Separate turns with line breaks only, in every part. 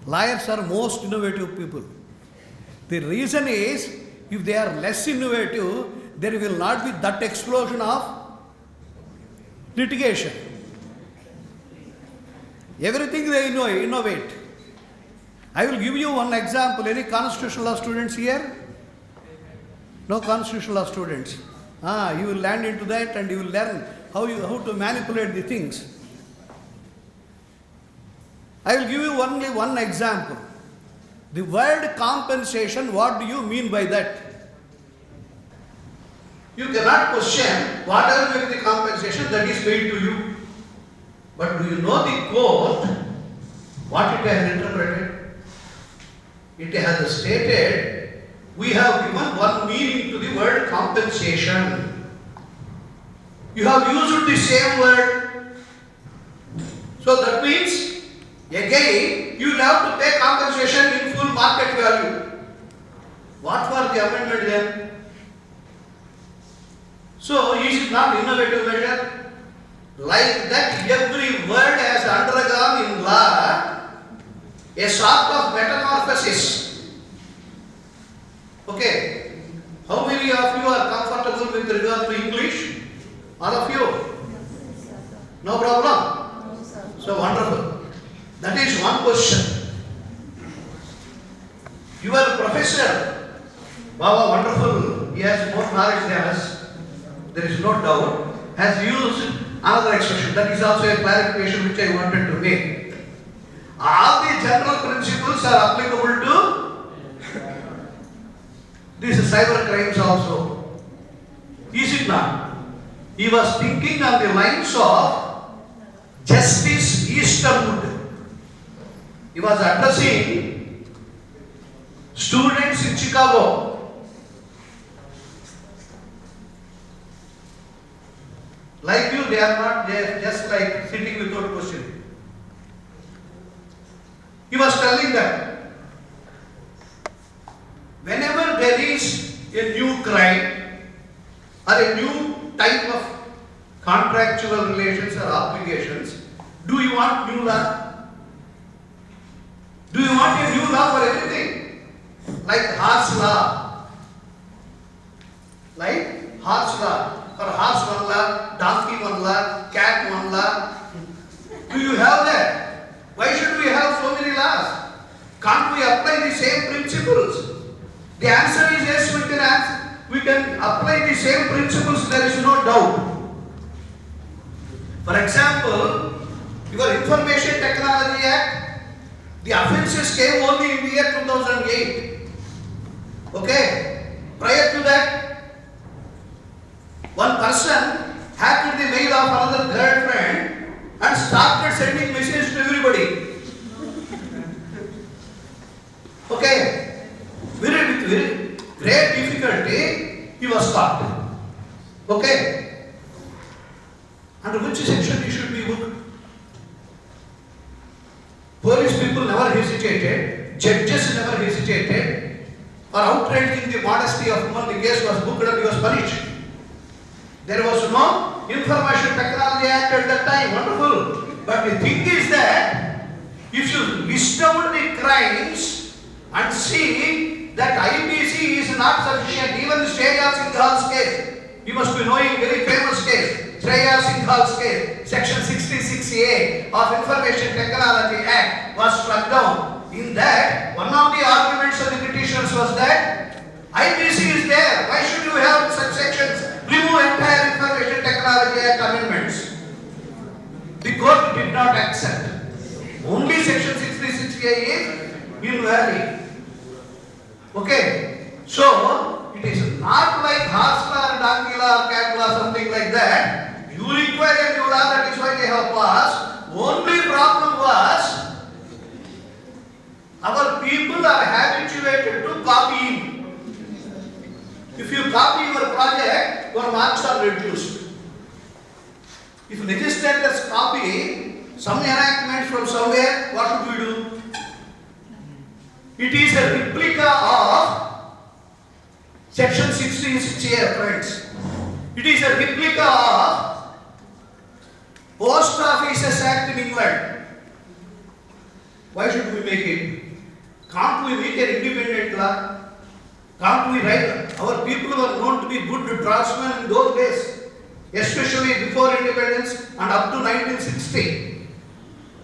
Lawyers are most innovative people. The reason is, if they are less innovative, there will not be that explosion of litigation. Everything they innovate. I will give you one example. Any constitutional law students here? No constitutional law students. You will land into that and you will learn how to manipulate the things. I will give you only one example. The word compensation, what do you mean by that? You cannot question whatever may be the compensation that is paid to you. But do you know the court, what it has interpreted? It has stated, we have given one meaning to the word compensation. You have used the same word. So that means, again, you will have to pay compensation in full market value. What was the amendment then? So, is it not innovative measure? Like that, every word has undergone in law a sort of metamorphosis. Okay. How many of you are comfortable with regard to English? All of you? No problem? So wonderful. That is one question. Your professor, Baba, wonderful, he has more knowledge than us, there is no doubt, has used another expression. That is also a clarification which I wanted to make. All the general principles are applicable to these cyber crimes also. Is it not? He was thinking on the lines of Justice Easterwood. He was addressing students in Chicago. Like you, they are not there, just like sitting without question. He was telling them, whenever there is a new crime or a new type of contractual relations or obligations, do you want new law? Do you want a new law for everything? Like horse law. Like horse law. For horse one law, donkey one law, cat one law. Do you have that? Why should we have so many laws? Can't we apply the same principles? The answer is yes, we can apply the same principles, there is no doubt. For example, your Information Technology Act, the offences came only in the year 2008. Okay? Prior to that, one person hacked the mail of another girlfriend and started sending messages to everybody. Okay? With very great difficulty, he was caught. Okay? Under which section he should be booked? Police people never hesitated, judges never hesitated. For outraging the modesty of woman, the case was booked and he was punished. There was no Information Technology Act at that time, wonderful. But the thing is that, if you list out the crimes and see that IPC is not sufficient, even Shreya Singh's case, you must be knowing very famous case, Shreya Singh's case, Section 66A of Information Technology Act was struck down. In that, one of the arguments of the petitioners was that IPC is there, why should you have such sections? Remove entire Information Technology Act amendments. The court did not accept. Only Section 66A is invalid. Okay? So, it is not like horse law or donkey law or cat law, something like that. You require a new law, that is why they have passed. Only problem was, our people are habituated to copying. If you copy your project, your marks are reduced. If legislators copy some enactment from somewhere, what should we do? It is a replica of Section 1668, friends. It is a replica of Post Offices Act in England. Why should we make it? Can't we make an independent law? Can't we write? Our people were known to be good draftsmen in those days, especially before independence and up to 1960.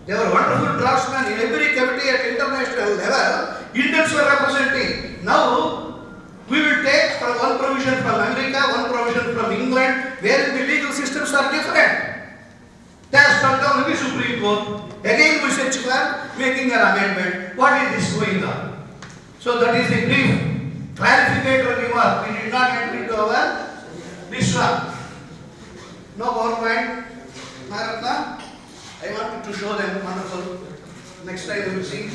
They were wonderful draftsmen in every committee at international level. Indians were representing. Now, we will take from one provision from America, one provision from England, where the legal systems are different. They are struck down in the Supreme Court. Again, we search for making an amendment. What is this going on? So that is the brief clarificatory remark. We did not enter into our this one. No PowerPoint. Maratna. I wanted to show them wonderful. Next time we will see.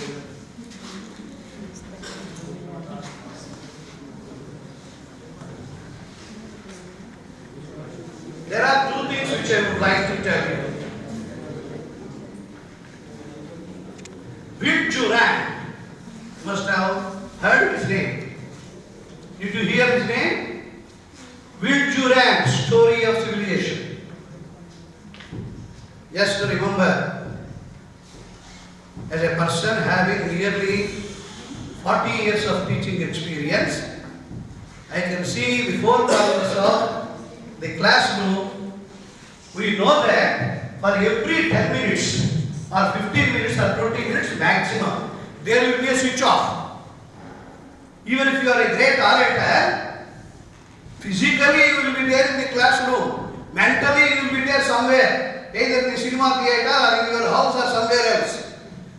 There are two things which I would like to tell you. Will Durant must have heard his name. Did you hear his name? Will Durant, Story of Civilization. Just to remember, as a person having nearly 40 years of teaching experience, I can see before corners of the classroom, we know that for every 10 minutes or 15 minutes or 20 minutes maximum, there will be a switch off. Even if you are a great orator, physically you will be there in the classroom, mentally you will be there somewhere, either in the cinema theatre or in your house or somewhere else.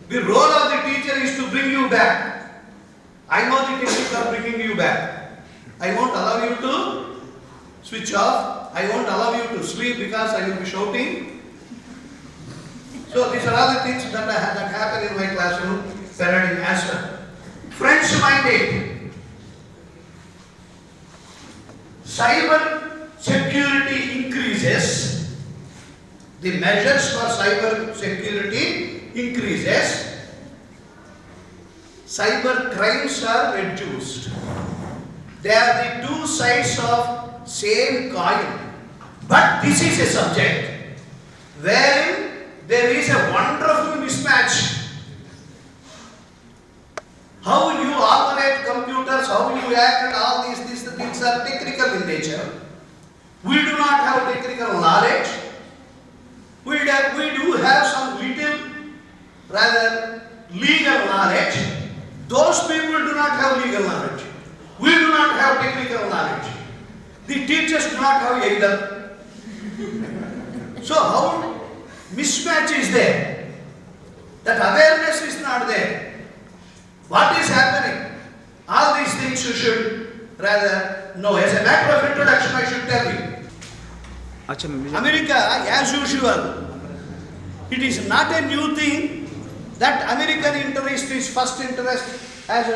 The role of the teacher is to bring you back. I know the technique of bringing you back. I won't allow you to switch off. I won't allow you to sleep because I will be shouting. So these are all the things that happen in my classroom, parading as well. French-minded. Cyber security increases. The measures for cyber security increases. Cyber crimes are reduced. They are the two sides of same coin. But this is a subject wherein there is a wonderful mismatch. How you operate computers, how you act, and all these things are technical in nature. We do not have technical knowledge. We do have some little, rather legal knowledge. Those people do not have legal knowledge. We do not have technical knowledge. The teachers do not have either. So how mismatch is there? That awareness is not there. What is happening? All these things you should rather know. As a matter of introduction, I should tell you. America, as usual, it is not a new thing that American interest is first interest, as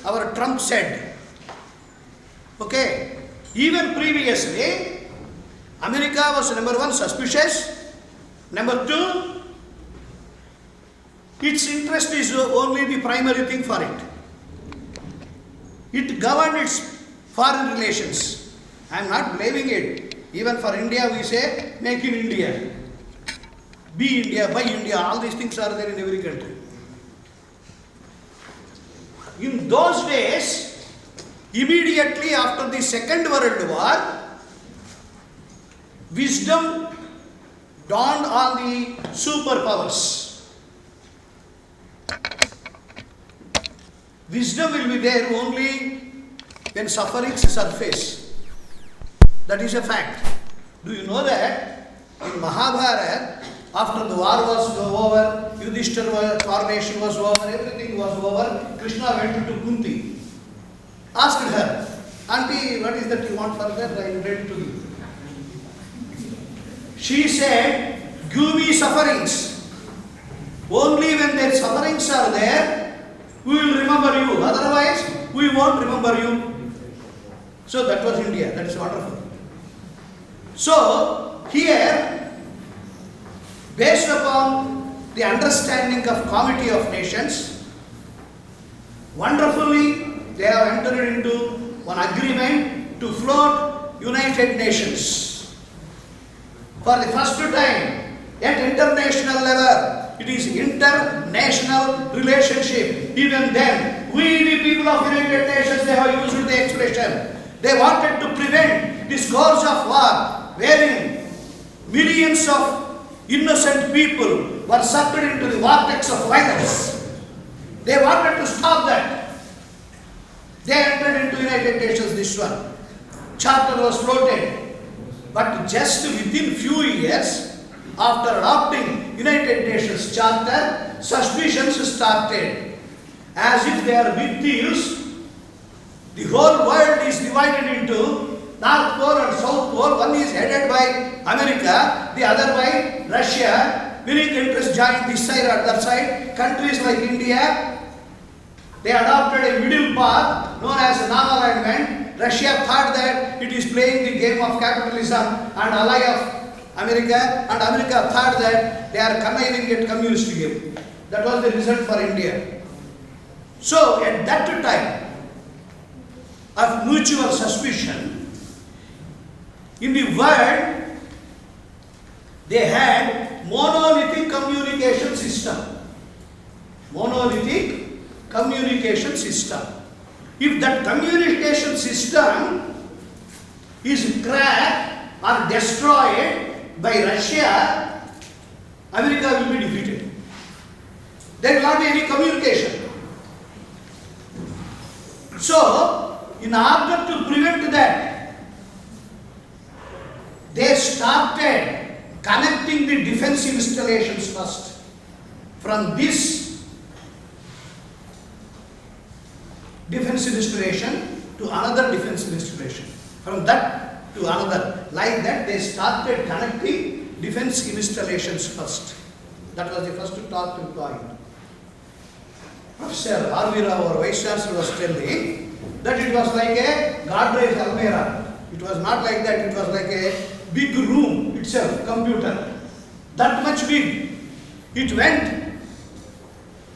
our Trump said. Okay. Even previously, America was number one, suspicious. Number two, its interest is only the primary thing for it. It governed its foreign relations. I am not blaming it. Even for India, we say, make in India. Be India, buy India. All these things are there in every country. In those days, immediately after the Second World War, wisdom dawned on the superpowers. Wisdom will be there only when sufferings surface. That is a fact. Do you know that in Mahabharata, after the war was over, Yudhishthira's coronation was over, everything was over, Krishna went to Kunti, asked her, Auntie, what is that you want further? I am ready to give. She said, give me sufferings. Only when their sufferings are there, we will remember you. Otherwise, we won't remember you. So that was India. That is wonderful. So, here, based upon the understanding of Committee of Nations, wonderfully they have entered into one agreement to float United Nations. For the first time at international level, it is international relationship. Even then, we the people of United Nations, they have used the expression. They wanted to prevent the scourge of war, wherein millions of innocent people were sucked into the vortex of violence. They wanted to stop that. They entered into United Nations, this one. Charter was floated. But just within few years, after adopting United Nations Charter, suspicions started. As if they are big thieves, the whole world is divided into North Pole and South Pole. One is headed by America, the other by Russia. Many countries joined this side or that side. Countries like India, they adopted a middle path known as non-alignment. Russia thought that it is playing the game of capitalism and ally of America, and America thought that they are conniving at communist game. That was the result for India. So at that time of mutual suspicion, in the world they had monolithic communication system. Monolithic communication system. If that communication system is cracked or destroyed by Russia, America will be defeated. There will not be any communication. So, in order to prevent that, they started connecting the defense installations first. From this defense installation to another defense installation. From that to another. Like that, they started connecting defense installations first. That was the first talking point. Professor R.V. Rao, our Vice Chancellor, was telling that it was like a Godrej Almera. It was not like that, it was like a big room itself, computer. That much big. It went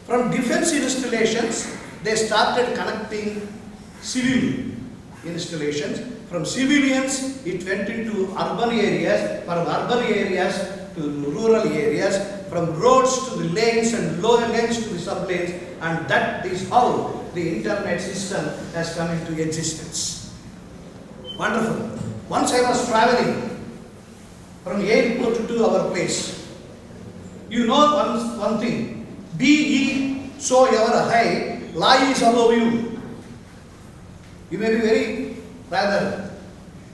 from defense installations. They started connecting civil installations. From civilians, it went into urban areas, from urban areas to rural areas, from roads to the lanes and lower lanes to the sublanes, and that is how the internet system has come into existence. Wonderful. Once I was traveling from airport to our place. You know one thing, be ye so ever high, law is above you. You may be very rather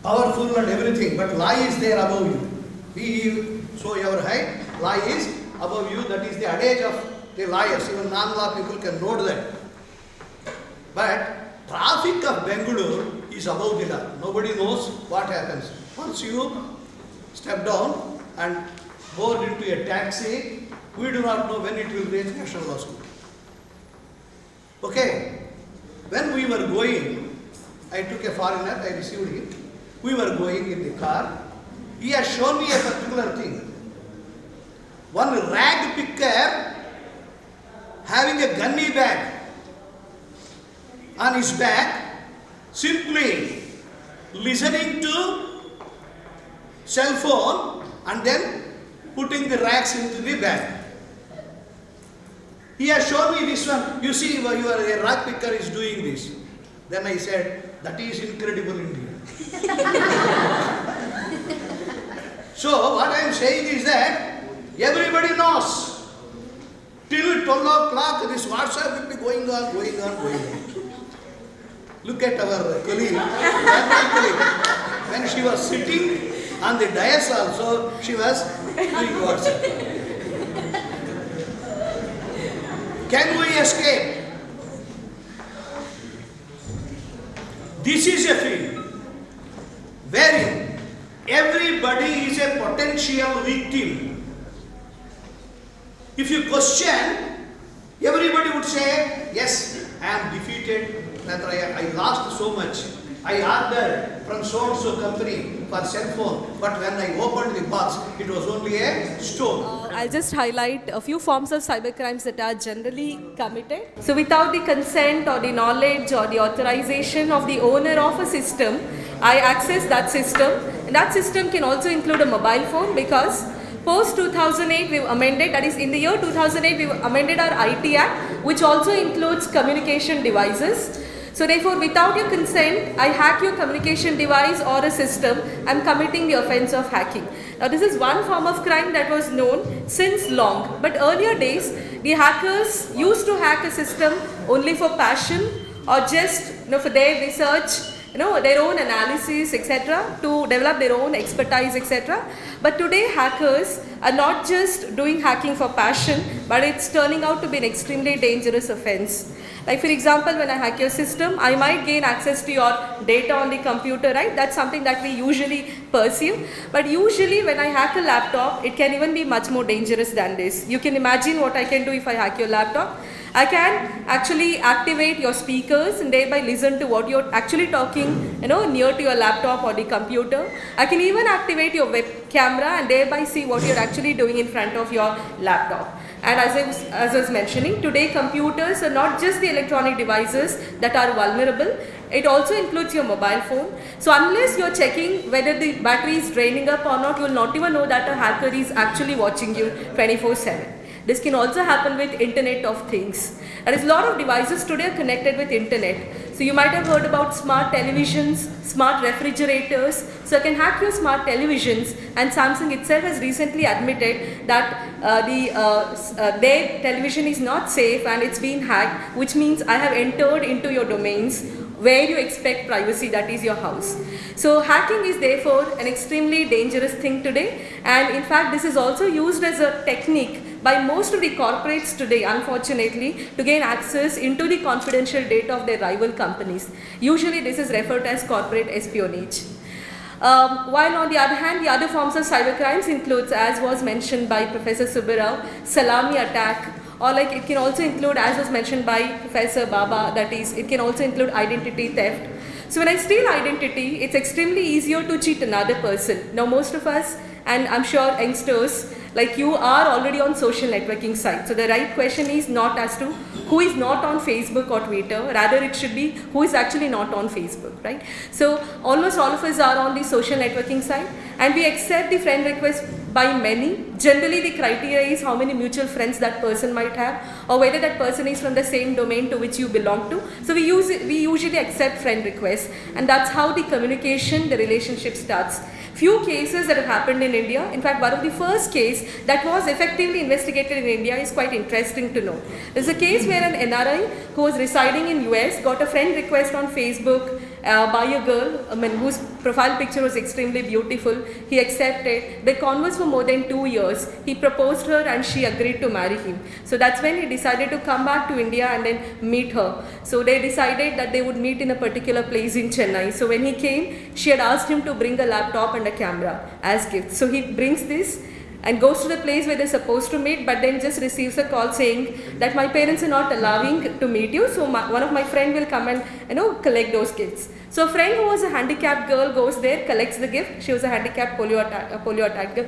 powerful and everything, but law is there above you. Be ye so ever high, law is above you. That is the adage of the lawyers. Even non-law people can note that. But traffic of Bengaluru is above the law. Nobody knows what happens. Once you step down and board into a taxi, we do not know when it will reach National Law School. Okay, when we were going, I took a foreigner, I received him. We were going in the car. He has shown me a particular thing. One rag picker having a gunny bag on his back, simply listening to cell phone and then putting the rags into the bag. He has shown me this one. You see, a rag picker is doing this. Then I said, that is incredible India. So what I am saying is that everybody knows. Till 12 o'clock, this WhatsApp will be going on. Look at our colleague. When she was sitting on the dais also, she was doing WhatsApp. Can we escape? This is a field wherein everybody is a potential victim. If you question, everybody would say, yes, I am defeated, rather I lost so much. I ordered from so-and-so company for cell phone, but when I opened the box, it was only a stone.
I'll just highlight a few forms of cybercrimes that are generally committed. So without the consent or the knowledge or the authorization of the owner of a system, I access that system. And that system can also include a mobile phone, because Post 2008, we've amended, that is in the year 2008, we've amended our IT Act, which also includes communication devices. So therefore, without your consent, I hack your communication device or a system, I'm committing the offense of hacking. Now this is one form of crime that was known since long, but earlier days, the hackers used to hack a system only for passion or just for their research, their own analysis, etc., to develop their own expertise, etc. But today hackers are not just doing hacking for passion, but it's turning out to be an extremely dangerous offense. Like for example, when I hack your system, I might gain access to your data on the computer, right? That's something that we usually pursue. But usually when I hack a laptop, it can even be much more dangerous than this. You can imagine what I can do if I hack your laptop. I can actually activate your speakers and thereby listen to what you're actually talking, near to your laptop or the computer. I can even activate your web camera and thereby see what you're actually doing in front of your laptop. And as I was mentioning, today computers are not just the electronic devices that are vulnerable, it also includes your mobile phone. So unless you're checking whether the battery is draining up or not, you will not even know that a hacker is actually watching you 24/7. This can also happen with Internet of Things. There is a lot of devices today are connected with Internet. So you might have heard about smart televisions, smart refrigerators. So you can hack your smart televisions, and Samsung itself has recently admitted that their television is not safe and it's been hacked, which means I have entered into your domains where you expect privacy, that is your house. So hacking is therefore an extremely dangerous thing today, and in fact this is also used as a technique by most of the corporates today, unfortunately, to gain access into the confidential data of their rival companies. Usually this is referred as corporate espionage. While on the other hand, the other forms of cybercrimes includes, as was mentioned by Professor Subbarao, salami attack, or like it can also include, as was mentioned by Professor Baba, that is, it can also include identity theft. So when I steal identity, it's extremely easier to cheat another person. Now most of us, and I'm sure youngsters like you, are already on social networking sites. So the right question is not as to who is not on Facebook or Twitter, rather it should be who is actually not on Facebook, right? So almost all of us are on the social networking site, and we accept the friend request by many. Generally the criteria is how many mutual friends that person might have, or whether that person is from the same domain to which you belong to. So we usually accept friend requests, and that's how the communication, the relationship starts. Few cases that have happened in India, in fact one of the first case that was effectively investigated in India is quite interesting to know. There's a case where an NRI who was residing in US got a friend request on Facebook by a girl, whose profile picture was extremely beautiful. He accepted. They conversed for more than 2 years. He proposed her and she agreed to marry him. So that's when he decided to come back to India and then meet her. So they decided that they would meet in a particular place in Chennai. So when he came, she had asked him to bring a laptop and a camera as gifts. So he brings this and goes to the place where they're supposed to meet, but then just receives a call saying that my parents are not allowing to meet you, so one of my friend will come and collect those gifts. So a friend who was a handicapped girl goes there, collects the gift. She was a handicapped polio attacked girl.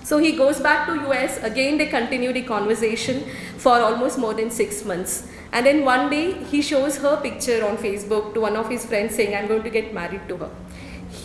So he goes back to US, again they continue the conversation for almost more than 6 months. And then one day he shows her picture on Facebook to one of his friends saying, I'm going to get married to her.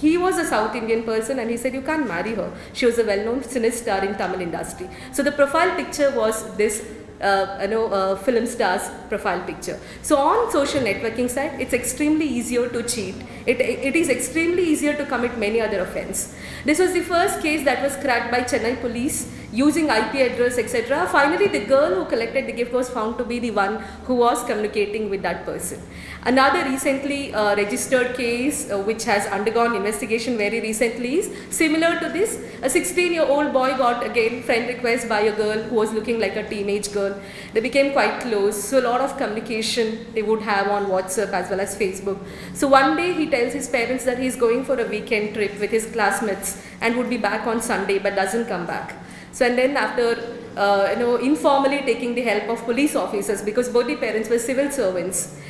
He was a South Indian person and he said, you can't marry her. She was a well-known cine star in Tamil industry. So the profile picture was this film star's profile picture. So on social networking site, it's extremely easier to cheat. It is extremely easier to commit many other offense. This was the first case that was cracked by Chennai police using IP address, etc. Finally, the girl who collected the gift was found to be the one who was communicating with that person. Another recently registered case which has undergone investigation very recently is similar to this. A 16-year-old boy got again friend request by a girl who was looking like a teenage girl. They became quite close, so a lot of communication they would have on WhatsApp as well as Facebook. So one day he tells his parents that he is going for a weekend trip with his classmates and would be back on Sunday, but doesn't come back. So and then after informally taking the help of police officers, because both the parents were civil servants,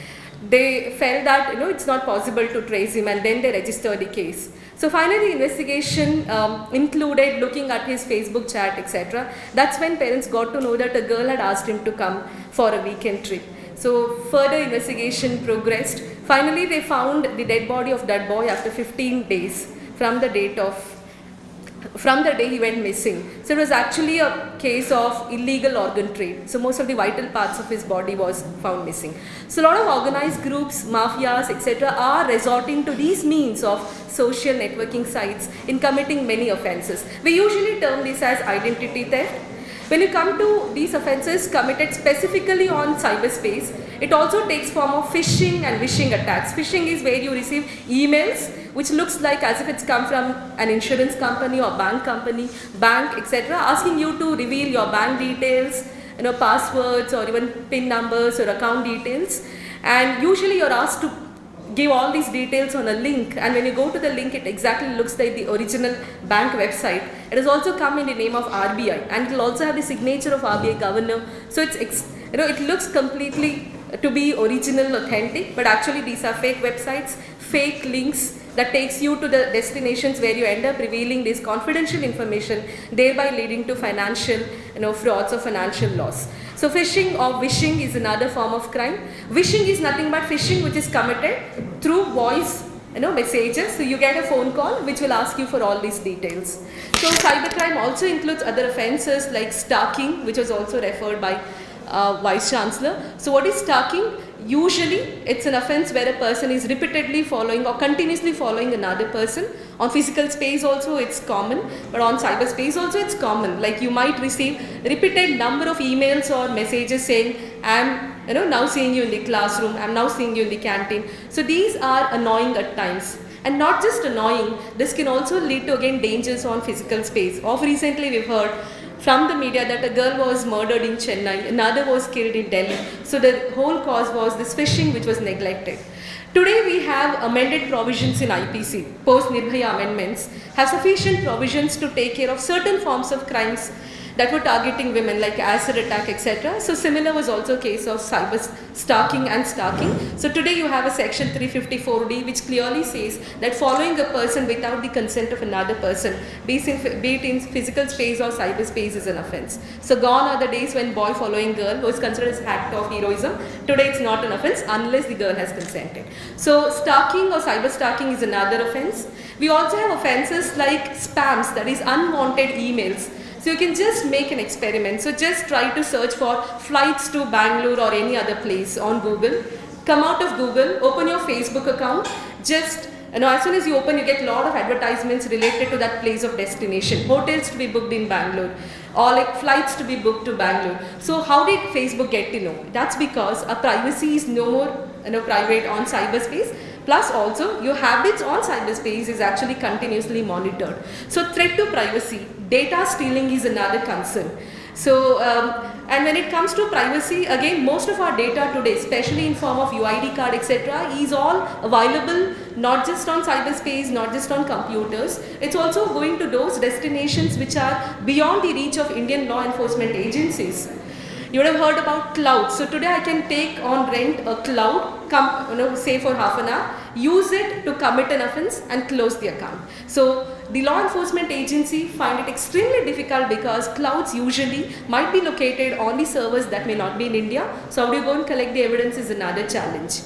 they felt that it's not possible to trace him, and then they registered the case. So finally the investigation included looking at his Facebook chat, etc. That's when parents got to know that a girl had asked him to come for a weekend trip. So further investigation progressed. Finally they found the dead body of that boy after 15 days from the date of from the day he went missing. So it was actually a case of illegal organ trade. So most of the vital parts of his body was found missing. So a lot of organized groups, mafias, etc. are resorting to these means of social networking sites in committing many offenses. We usually term this as identity theft. When you come to these offenses committed specifically on cyberspace, it also takes form of phishing and wishing attacks. Phishing is where you receive emails which looks like as if it's come from an insurance company or bank, etc., asking you to reveal your bank details, passwords or even PIN numbers or account details. And usually you're asked to give all these details on a link, and when you go to the link it exactly looks like the original bank website. It has also come in the name of RBI, and it will also have the signature of RBI governor. So it looks completely to be original, authentic, but actually these are fake websites, fake links that takes you to the destinations where you end up revealing this confidential information, thereby leading to financial frauds or financial loss. So phishing or wishing is another form of crime. Wishing is nothing but phishing which is committed through voice messages. So you get a phone call which will ask you for all these details. So cybercrime also includes other offences like stalking, which was also referred by Vice Chancellor. So what is stalking? Usually it's an offence where a person is repeatedly following or continuously following another person. On physical space also it's common, but on cyberspace also it's common. Like you might receive repeated number of emails or messages saying, I'm now seeing you in the classroom, I'm now seeing you in the canteen. So these are annoying at times. And not just annoying, this can also lead to again dangers on physical space. Of recently we've heard from the media that a girl was murdered in Chennai, another was killed in Delhi. So the whole cause was this phishing which was neglected. Today we have amended provisions in IPC. Post-Nirbhaya amendments have sufficient provisions to take care of certain forms of crimes that were targeting women like acid attack, etc. So similar was also a case of cyber stalking and stalking. So today you have a section 354D which clearly says that following a person without the consent of another person, be it in physical space or cyberspace, is an offence. So gone are the days when boy following girl was considered as act of heroism. Today it's not an offence unless the girl has consented. So stalking or cyber stalking is another offence. We also have offences like spams, that is unwanted emails. So you can just make an experiment. So just try to search for flights to Bangalore or any other place on Google. Come out of Google, open your Facebook account. Just as soon as you open, you get a lot of advertisements related to that place of destination. Hotels to be booked in Bangalore or like flights to be booked to Bangalore. So how did Facebook get to know? That's because our privacy is no more private on cyberspace. Plus also your habits on cyberspace is actually continuously monitored. So threat to privacy, data stealing is another concern. So and when it comes to privacy, again most of our data today, especially in form of UID card, etc., is all available not just on cyberspace, not just on computers. It's also going to those destinations which are beyond the reach of Indian law enforcement agencies. You would have heard about clouds. So today I can take on rent a cloud, say for half an hour, use it to commit an offence and close the account. So the law enforcement agency find it extremely difficult because clouds usually might be located on the servers that may not be in India. So how do you go and collect the evidence is another challenge.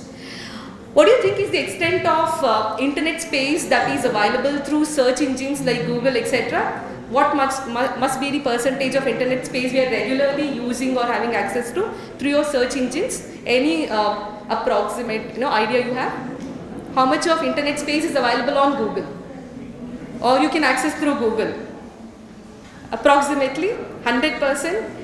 What do you think is the extent of internet space that is available through search engines like Google, etc.? What must be the percentage of internet space we are regularly using or having access to through your search engines? Any approximate idea you have? How much of internet space is available on Google? Or you can access through Google? Approximately 100%?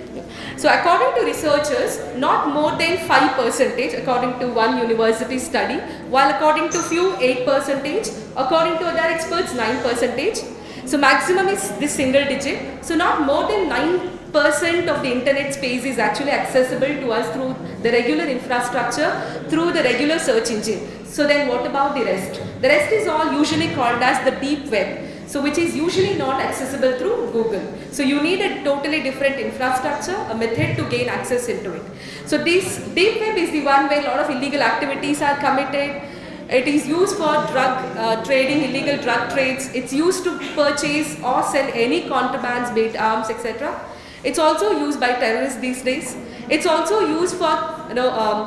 So according to researchers, not more than 5% according to one university study, while according to few 8%, according to other experts 9%. So maximum is this single digit. So not more than 9% of the internet space is actually accessible to us through the regular infrastructure, through the regular search engine. So then what about the rest? The rest is all usually called as the deep web. So which is usually not accessible through Google. So you need a totally different infrastructure, a method to gain access into it. So this deep web is the one where a lot of illegal activities are committed. It is used for drug trading, illegal drug trades. It's used to purchase or sell any contrabands, be it arms, etc. It's also used by terrorists these days. It's also used for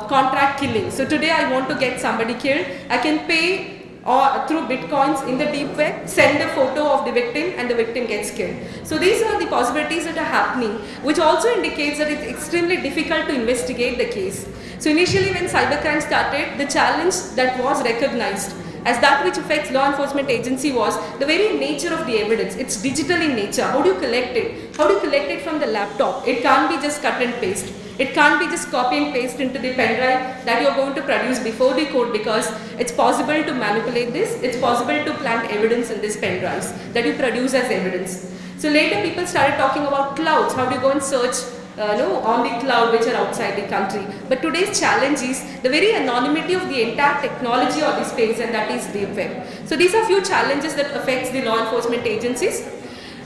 contract killing. So today I want to get somebody killed. I can pay or through bitcoins in the deep web, send a photo of the victim and the victim gets killed. So these are the possibilities that are happening, which also indicates that it's extremely difficult to investigate the case. So initially when cybercrime started, the challenge that was recognized as that which affects law enforcement agency was the very nature of the evidence. It's digital in nature. How do you collect it? How do you collect it from the laptop? It can't be just cut and paste. It can't be just copy and paste into the pen drive that you're going to produce before the court, because it's possible to manipulate this. It's possible to plant evidence in these pen drives that you produce as evidence. So later people started talking about clouds. How do you go and search on the cloud which are outside the country? But today's challenge is the very anonymity of the entire technology or the space, and that is deep web. So these are few challenges that affects the law enforcement agencies.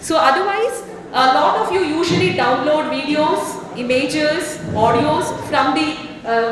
So otherwise, a lot of you usually download videos, images, audios from the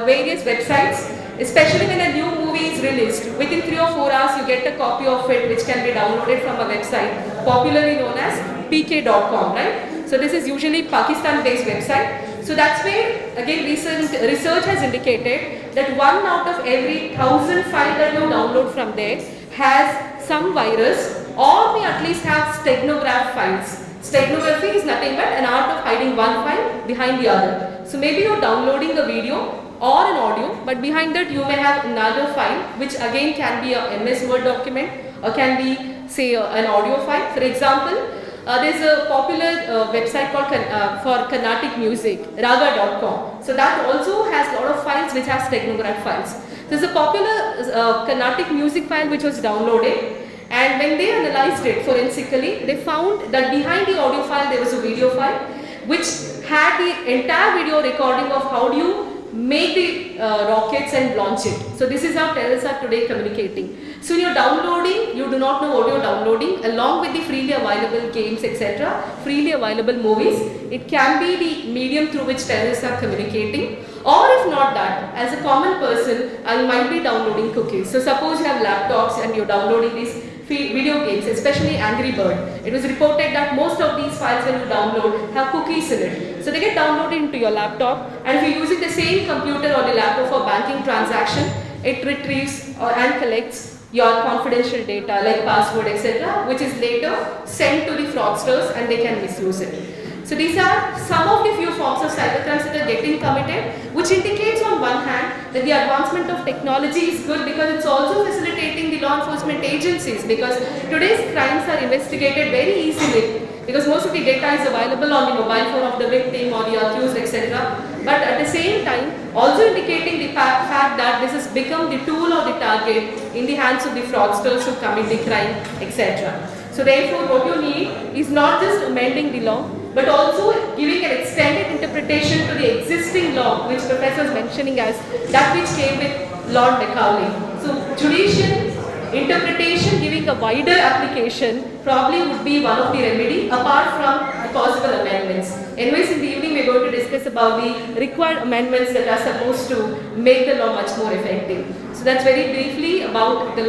various websites, especially when a new movie is released. Within 3 or 4 hours you get a copy of it which can be downloaded from a website popularly known as pk.com, right? So this is usually Pakistan based website. So that's where again recent research has indicated that 1 out of every 1,000 files that you download from there has some virus or may at least have steganograph files. Steganography is nothing but an art of hiding one file behind the other. So maybe you're downloading a video or an audio, but behind that you may have another file which again can be a MS Word document or can be say an audio file. For example, there's a popular website called for Carnatic music, raga.com. So that also has a lot of files which have steganograph files. There's a popular Carnatic music file which was downloaded, and when they analyzed it forensically, they found that behind the audio file there was a video file which had the entire video recording of how do you make the rockets and launch it. So this is how terrorists are today communicating. So when you're downloading, you do not know what you're downloading, along with the freely available games, etc., freely available movies. It can be the medium through which terrorists are communicating. Or if not that, as a common person, I might be downloading cookies. So suppose you have laptops and you're downloading these video games, especially Angry Bird. It was reported that most of these files when you download have cookies in it. So they get downloaded into your laptop, and if you're using the same computer or the laptop for banking transaction, it retrieves and collects your confidential data like password, etc., which is later sent to the fraudsters and they can misuse it. So these are some of the few forms of cybercrimes that are getting committed, which indicates on one hand that the advancement of technology is good because it's also facilitating the law enforcement agencies, because today's crimes are investigated very easily because most of the data is available on the mobile phone of the victim or the accused, etc. But at the same time also indicating the fact that this has become the tool or the target in the hands of the fraudsters who commit the crime, etc. So therefore what you need is not just amending the law, but also giving an extended interpretation to the existing law, which Professor is mentioning as that which came with Lord Macaulay. So judicial interpretation giving a wider application probably would be one of the remedy apart from the possible amendments. Anyways, in the evening we are going to discuss about the required amendments that are supposed to make the law much more effective. So that's very briefly about the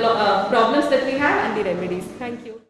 problems that we have and the remedies. Thank you.